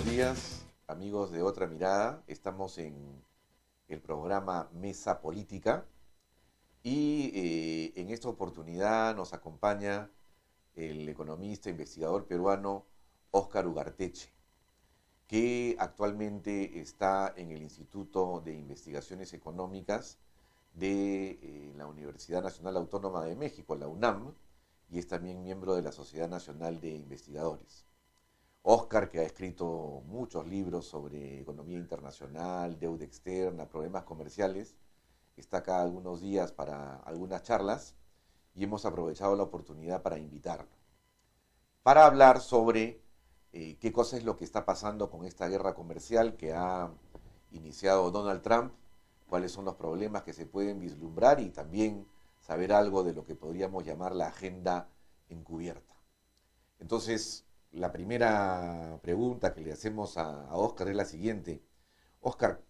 días, amigos de Otra Mirada. Estamos en el programa Mesa Política y en esta oportunidad nos acompaña el economista, investigador peruano Óscar Ugarteche, que actualmente está en el Instituto de Investigaciones Económicas de la Universidad Nacional Autónoma de México, la UNAM, y es también miembro de la Sociedad Nacional de Investigadores. Óscar, que ha escrito muchos libros sobre economía internacional, deuda externa, problemas comerciales, está acá algunos días para algunas charlas y hemos aprovechado la oportunidad para invitarlo, para hablar sobre qué cosa es lo que está pasando con esta guerra comercial que ha iniciado Donald Trump, cuáles son los problemas que se pueden vislumbrar y también saber algo de lo que podríamos llamar la agenda encubierta. Entonces, la primera pregunta que le hacemos a Óscar es la siguiente. Óscar,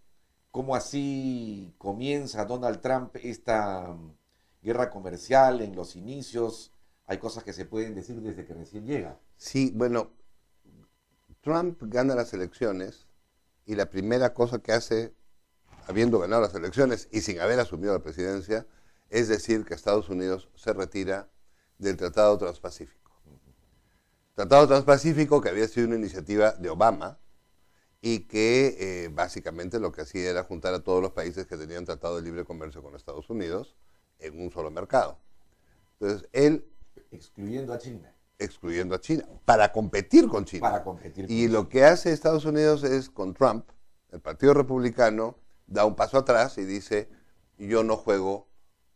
¿cómo así comienza Donald Trump esta guerra comercial en los inicios? Hay cosas que se pueden decir desde que recién llega. Sí, bueno, Trump gana las elecciones y la primera cosa que hace, habiendo ganado las elecciones y sin haber asumido la presidencia, es decir que Estados Unidos se retira del Tratado Transpacífico. Tratado Transpacífico que había sido una iniciativa de Obama y que básicamente lo que hacía era juntar a todos los países que tenían tratado de libre comercio con Estados Unidos en un solo mercado. Entonces, él... Excluyendo a China. Excluyendo a China, para competir con China. Para competir con y China. Lo que hace Estados Unidos es, con Trump, el Partido Republicano da un paso atrás y dice, yo no juego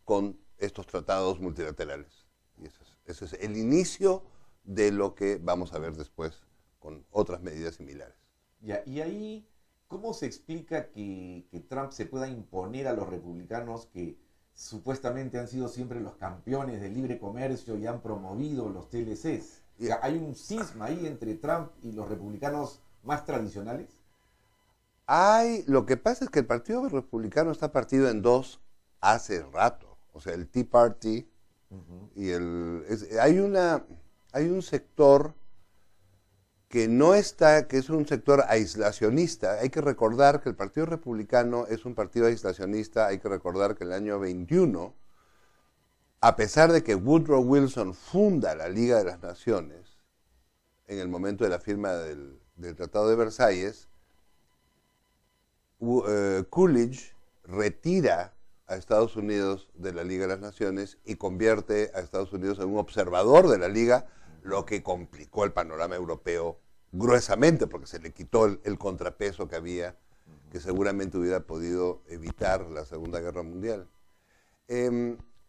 con estos tratados multilaterales. Y ese es el inicio de lo que vamos a ver después con otras medidas similares. Ya, y ahí, ¿cómo se explica que Trump se pueda imponer a los republicanos que supuestamente han sido siempre los campeones del libre comercio y han promovido los TLCs? O sea, ¿hay un cisma ahí entre Trump y los republicanos más tradicionales? Lo que pasa es que el Partido Republicano está partido en dos hace rato. O sea, el Tea Party y hay un sector que no está, que es un sector aislacionista. Hay que recordar que el Partido Republicano es un partido aislacionista. Hay que recordar que en el año 21, a pesar de que Woodrow Wilson funda la Liga de las Naciones, en el momento de la firma del Tratado de Versalles, Coolidge retira a Estados Unidos de la Liga de las Naciones y convierte a Estados Unidos en un observador de la Liga, lo que complicó el panorama europeo gruesamente, porque se le quitó el contrapeso que había, que seguramente hubiera podido evitar la Segunda Guerra Mundial.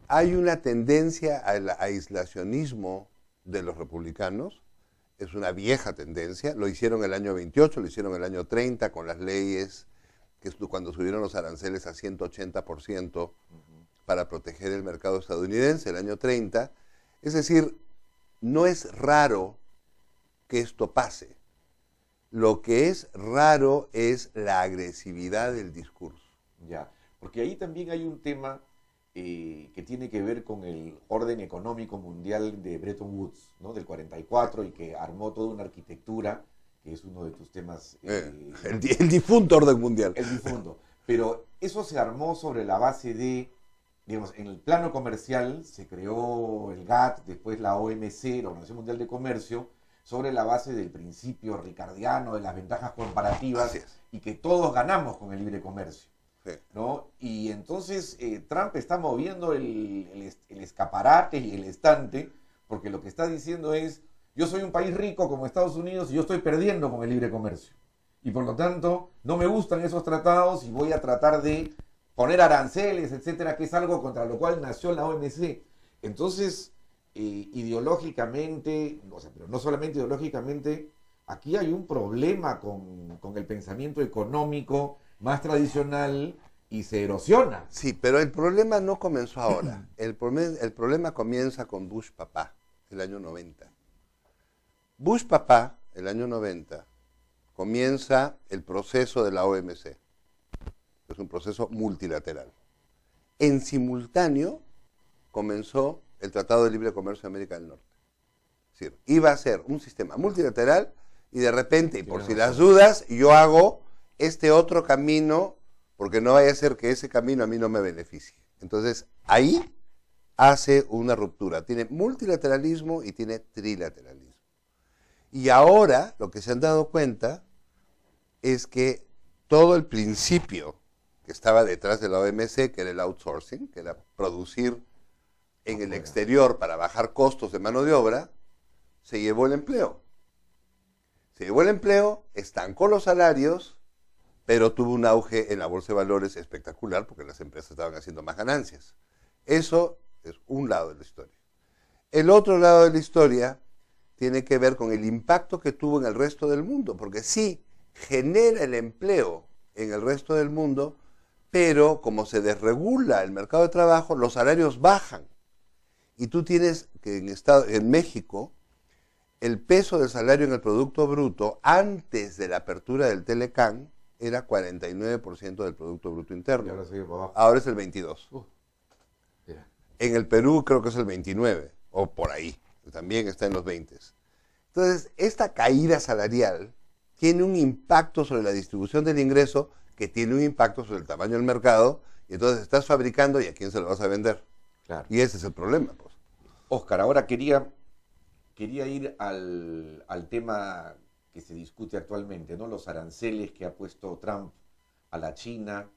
Hay una tendencia al aislacionismo de los republicanos, es una vieja tendencia, lo hicieron el año 28, lo hicieron el año 30 con las leyes, que es cuando subieron los aranceles a 180% para proteger el mercado estadounidense, el año 30. Es decir, no es raro que esto pase. Lo que es raro es la agresividad del discurso. Ya, porque ahí también hay un tema que tiene que ver con el orden económico mundial de Bretton Woods, ¿no? Del 44, y que armó toda una arquitectura, que es uno de tus temas. El difunto orden mundial. El difunto. Pero eso se armó sobre la base de, digamos, en el plano comercial se creó el GATT, después la OMC, la Organización Mundial de Comercio, sobre la base del principio ricardiano, de las ventajas comparativas, y que todos ganamos con el libre comercio. Sí. ¿No? Y entonces Trump está moviendo el escaparate y el estante, porque lo que está diciendo es, yo soy un país rico como Estados Unidos y yo estoy perdiendo con el libre comercio. Y por lo tanto, no me gustan esos tratados y voy a tratar de poner aranceles, etcétera, que es algo contra lo cual nació la OMC. Entonces, ideológicamente, o sea, pero no solamente ideológicamente, aquí hay un problema con el pensamiento económico más tradicional y se erosiona. Sí, pero el problema no comenzó ahora. El problema comienza con Bush papá, el año 90. Bush papá, el año 90, comienza el proceso de la OMC. Es un proceso multilateral. En simultáneo comenzó el Tratado de Libre Comercio de América del Norte. Es decir, iba a ser un sistema multilateral y de repente, y por Tienes si las razón. dudas, yo hago este otro camino, porque no vaya a ser que ese camino a mí no me beneficie. Entonces, ahí hace una ruptura. Tiene multilateralismo y tiene trilateralismo. Y ahora lo que se han dado cuenta es que todo el principio que estaba detrás de la OMC, que era el outsourcing, que era producir en el exterior para bajar costos de mano de obra, se llevó el empleo. Se llevó el empleo, estancó los salarios, pero tuvo un auge en la bolsa de valores espectacular porque las empresas estaban haciendo más ganancias. Eso es un lado de la historia. El otro lado de la historia tiene que ver con el impacto que tuvo en el resto del mundo, porque sí, genera el empleo en el resto del mundo, pero como se desregula el mercado de trabajo, los salarios bajan. Y tú tienes que en México, el peso del salario en el Producto Bruto antes de la apertura del Telecán era 49% del Producto Bruto Y Interno. ahora sigue para abajo. Ahora es el 22%. Mira. En el Perú creo que es el 29%, o por ahí. También está en los 20%. Entonces, esta caída salarial tiene un impacto sobre la distribución del ingreso, que tiene un impacto sobre el tamaño del mercado, y entonces estás fabricando y a quién se lo vas a vender. Claro. Y ese es el problema, pues. Oscar, ahora quería ir al tema que se discute actualmente, ¿no? Los aranceles que ha puesto Trump a la China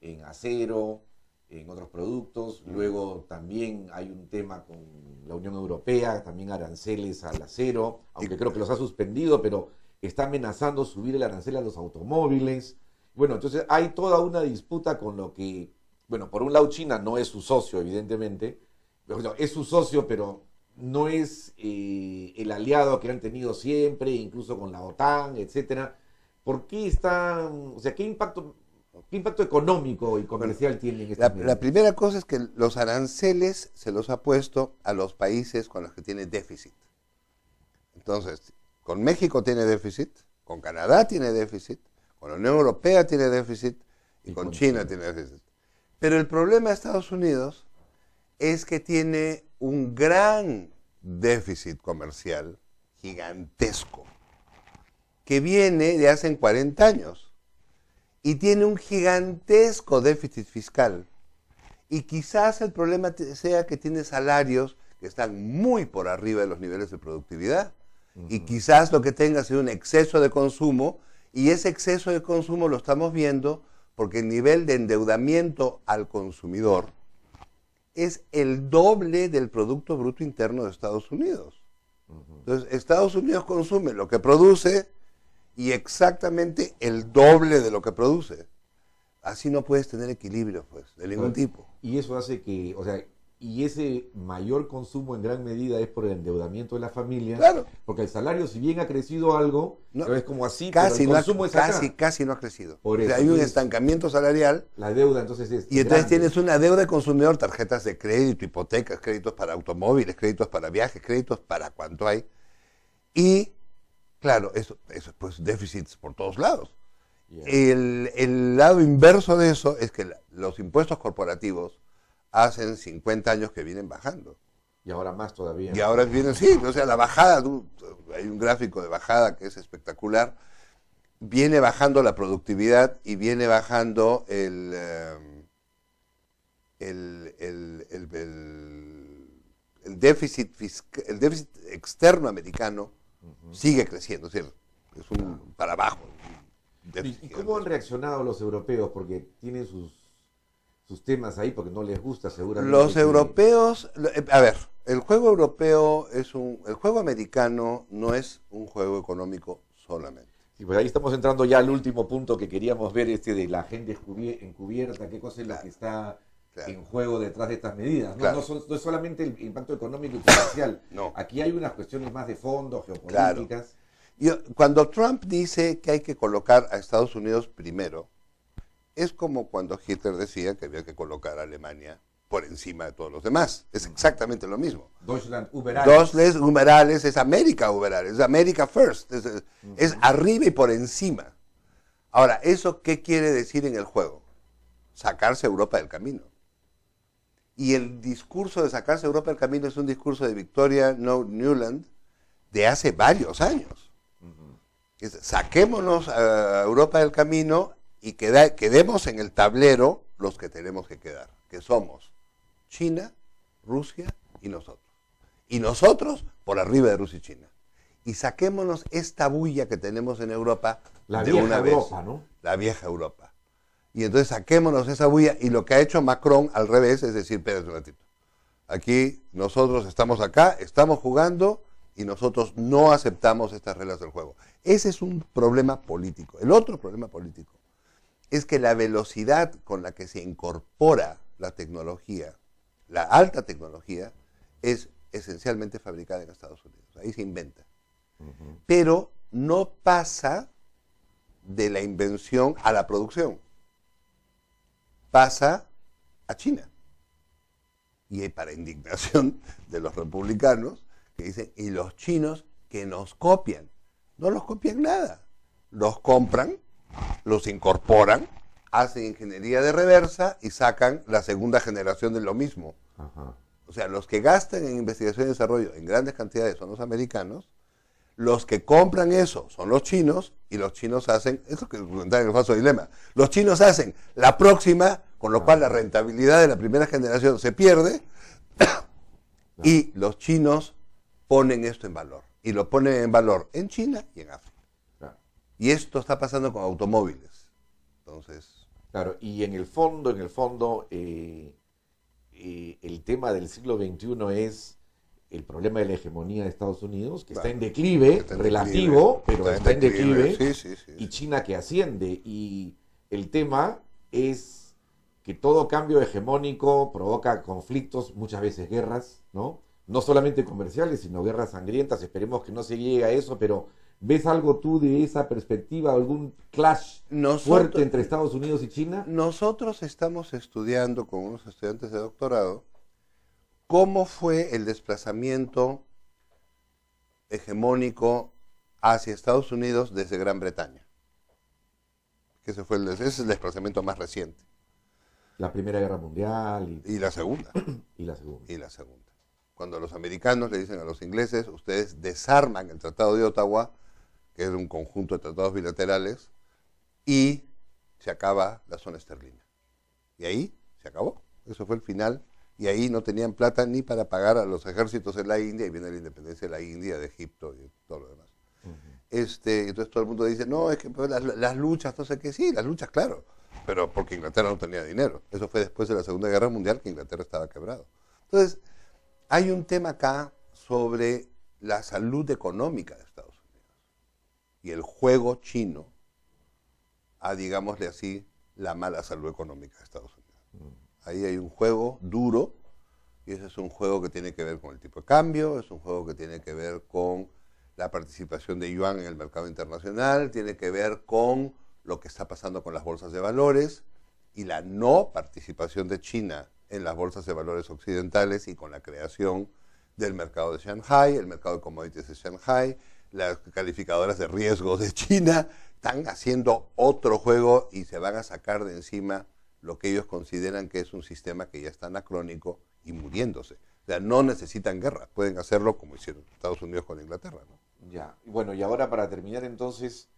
en acero, en otros productos. Luego también hay un tema con la Unión Europea, también aranceles al acero, aunque creo que los ha suspendido, pero está amenazando subir el arancel a los automóviles. Bueno, entonces hay toda una disputa con lo que, bueno, por un lado China no es su socio, evidentemente, pero es su socio, pero no es el aliado que han tenido siempre, incluso con la OTAN, etcétera. ¿Por qué está, o sea, qué impacto económico y comercial tienen estas medidas? La primera cosa es que los aranceles se los ha puesto a los países con los que tiene déficit. Entonces, con México tiene déficit, con Canadá tiene déficit, con la Unión Europea tiene déficit y con China tiene déficit. Pero el problema de Estados Unidos es que tiene un gran déficit comercial gigantesco que viene de hace 40 años y tiene un gigantesco déficit fiscal. Y quizás el problema sea que tiene salarios que están muy por arriba de los niveles de productividad. Y quizás lo que tenga sea un exceso de consumo, y ese exceso de consumo lo estamos viendo porque el nivel de endeudamiento al consumidor es el doble del Producto Bruto Interno de Estados Unidos. Entonces, Estados Unidos consume lo que produce y exactamente el doble de lo que produce. Así no puedes tener equilibrio, pues, de ningún tipo. Y eso hace que, o sea, y ese mayor consumo en gran medida es por el endeudamiento de las familias. Claro. Porque el salario, si bien ha crecido algo, No, pero es como así, casi pero el consumo es acá. casi no ha crecido. Por O sea, eso, hay un entonces, estancamiento salarial. La deuda entonces es Y entonces grande. tienes una deuda de consumidor, tarjetas de crédito, hipotecas, créditos para automóviles, créditos para viajes, créditos para cuánto hay. Y, claro, eso pues déficits por todos lados. Yeah. El lado inverso de eso es que los impuestos corporativos hacen 50 años que vienen bajando. Y ahora más todavía. Y ahora vienen, sí, o sea, la bajada, hay un gráfico de bajada que es espectacular. Viene bajando la productividad y viene bajando el déficit el déficit externo americano sigue creciendo, es decir, es un para abajo. ¿Y cómo han reaccionado los europeos? Porque tienen sus temas ahí, porque no les gusta seguramente. Los europeos, a ver, el juego europeo el juego americano no es un juego económico solamente. Sí, pues ahí estamos entrando ya al último punto que queríamos ver, de la agenda encubierta, qué cosa es la que está en juego detrás de estas medidas. ¿No? Claro. No es solamente el impacto económico y comercial. No. Aquí hay unas cuestiones más de fondo, geopolíticas. Cuando Trump dice que hay que colocar a Estados Unidos primero, es como cuando Hitler decía que había que colocar a Alemania por encima de todos los demás. Es exactamente lo mismo. Deutschland über alles. Deutschland über alles es América über alles, es America first, es arriba y por encima. Ahora, ¿eso qué quiere decir en el juego? Sacarse a Europa del camino. Y el discurso de sacarse a Europa del camino es un discurso de Victoria Nuland de hace varios años. Saquémonos a Europa del camino y quedemos en el tablero los que tenemos que quedar, que somos China, Rusia y nosotros. Y nosotros por arriba de Rusia y China. Y saquémonos esta bulla que tenemos en Europa La de vieja una Europa, vez. ¿no? La vieja Europa. Y entonces saquémonos esa bulla. Y lo que ha hecho Macron al revés es decir, espérate un ratito. Aquí nosotros estamos acá, estamos jugando y nosotros no aceptamos estas reglas del juego. Ese es un problema político. El otro problema político es que la velocidad con la que se incorpora la tecnología, la alta tecnología, es esencialmente fabricada en Estados Unidos. Ahí se inventa. Pero no pasa de la invención a la producción. Pasa a China. Y para indignación de los republicanos, que dicen, y los chinos que nos copian. No los copian nada. Los compran, los incorporan, hacen ingeniería de reversa y sacan la segunda generación de lo mismo. Ajá. O sea, los que gastan en investigación y desarrollo en grandes cantidades son los americanos, los que compran eso son los chinos, y los chinos hacen, eso que comentar en el falso dilema, los chinos hacen la próxima, con lo cual la rentabilidad de la primera generación se pierde, y los chinos ponen esto en valor, y lo ponen en valor en China y en África. Y esto está pasando con automóviles. Entonces... Claro, y en el fondo, el tema del siglo XXI es el problema de la hegemonía de Estados Unidos, que está en declive, relativo, pero está en declive, sí. y China que asciende. Y el tema es que todo cambio hegemónico provoca conflictos, muchas veces guerras, ¿no? No solamente comerciales, sino guerras sangrientas. Esperemos que no se llegue a eso, pero ¿ves algo tú de esa perspectiva, algún clash fuerte entre Estados Unidos y China? Nosotros estamos estudiando con unos estudiantes de doctorado cómo fue el desplazamiento hegemónico hacia Estados Unidos desde Gran Bretaña. Ese es el desplazamiento más reciente. La Primera Guerra Mundial. Y la Segunda. Y la Segunda. Y la Segunda. Cuando los americanos le dicen a los ingleses, ustedes desarman el Tratado de Ottawa, que es un conjunto de tratados bilaterales, y se acaba la zona esterlina. Y ahí se acabó. Eso fue el final. Y ahí no tenían plata ni para pagar a los ejércitos en la India, y viene la independencia de la India, de Egipto y todo lo demás. Entonces todo el mundo dice, no, es que pues, las luchas, no sé qué, sí, las luchas, claro, pero porque Inglaterra no tenía dinero. Eso fue después de la Segunda Guerra Mundial, que Inglaterra estaba quebrado. Entonces, hay un tema acá sobre la salud económica de Estados Unidos y el juego chino a, digámosle así, la mala salud económica de Estados Unidos. Ahí hay un juego duro, y ese es un juego que tiene que ver con el tipo de cambio, es un juego que tiene que ver con la participación de yuan en el mercado internacional, tiene que ver con lo que está pasando con las bolsas de valores y la no participación de China en las bolsas de valores occidentales y con la creación del mercado de Shanghai, el mercado de commodities de Shanghai, las calificadoras de riesgo de China, están haciendo otro juego y se van a sacar de encima lo que ellos consideran que es un sistema que ya está anacrónico y muriéndose. O sea, no necesitan guerra, pueden hacerlo como hicieron Estados Unidos con Inglaterra, ¿no? Ya, bueno, y ahora para terminar entonces,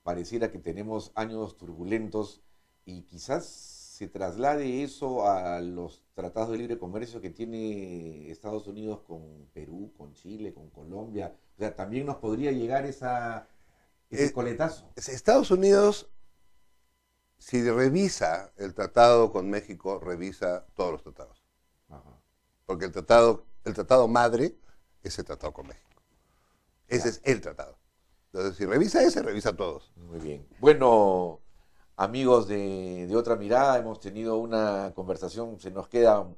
pareciera que tenemos años turbulentos y quizás se traslade eso a los tratados de libre comercio que tiene Estados Unidos con Perú, con Chile, con Colombia. O sea, también nos podría llegar ese coletazo. Estados Unidos, si revisa el tratado con México, revisa todos los tratados. Ajá. Porque el tratado madre es el tratado con México. Ese es el tratado. Entonces, si revisa ese, revisa todos. Muy bien. Bueno, amigos de Otra Mirada, hemos tenido una conversación, se nos queda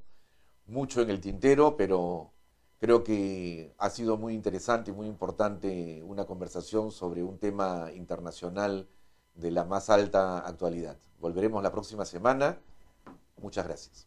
mucho en el tintero, pero creo que ha sido muy interesante y muy importante una conversación sobre un tema internacional de la más alta actualidad. Volveremos la próxima semana. Muchas gracias.